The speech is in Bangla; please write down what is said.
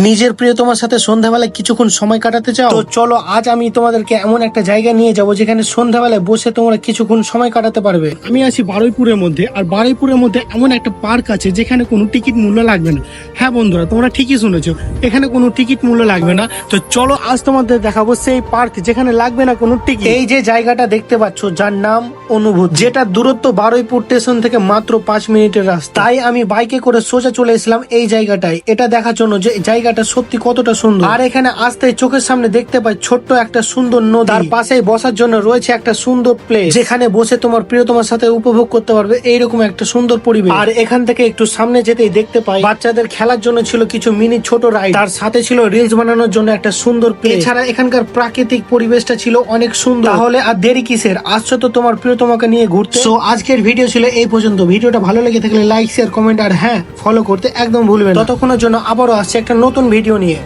নিজের প্রিয়তমার সাথে সন্ধ্যাবেলায় কিছুক্ষণ সময় কাটাতে চাও? তো চলো আজ আমি তোমাদেরকে এমন একটা জায়গা নিয়ে যাব যেখানে সন্ধ্যাবেলায় বসে তোমরা কিছুক্ষণ সময় কাটাতে পারবে। আমি আছি বারুইপুরের মধ্যে, আর বারুইপুরের মধ্যে এমন একটা পার্ক আছে যেখানে কোনো টিকিট মূল্য লাগবে না। হ্যাঁ বন্ধুরা, তোমরা ঠিকই শুনেছো, এখানে কোনো টিকিট মূল্য লাগবে না। তো চলো আজ তোমাদের দেখাবো সেই পার্ক যেখানে লাগবে না কোনো টিকিট। এই যে জায়গাটা দেখতে পাচ্ছ, যার নাম অনুভূতি, যেটা দূরত্ব বারুইপুর স্টেশন থেকে মাত্র 5 মিনিটের রাস্তা। তাই আমি বাইকে করে সোজা চলে এসলাম এই জায়গাটায়, এটা দেখার জন্য যে জায়গাটা সত্যি কতটা সুন্দর। আর এখানে আসতে চোখের সামনে দেখতে পাই ছোট্ট একটা সুন্দর নদী, তার পাশেই বসার জন্য রয়েছে একটা সুন্দর প্লেস যেখানে বসে তোমার প্রিয়তমার সাথে উপভোগ করতে পারবে এইরকম একটা সুন্দর পরিবেশ। আর এখান থেকে একটু সামনে যেতেই দেখতে পাই বাচ্চাদের খেলার জন্য ছিল কিছু মিনি ছোট রাইড, তার সাথে ছিল রিলস বানানোর জন্য একটা সুন্দর প্লেস। এছাড়া এখানকার প্রাকৃতিক পরিবেশটা ছিল অনেক সুন্দর। তাহলে আর দেরি কিসের, আসছো তো তোমার প্রিয়তমাকে নিয়ে ঘুরতে। সো আজকের ভিডিও ছিল এই পর্যন্ত। ভিডিওটা ভালো লেগে থাকলে লাইক, শেয়ার, কমেন্ট আর হ্যাঁ ফলো করতে একদম ভুলবেন না। ততক্ষণের জন্য আবারও আসছে একটা নতুন ভিডিও নিয়ে।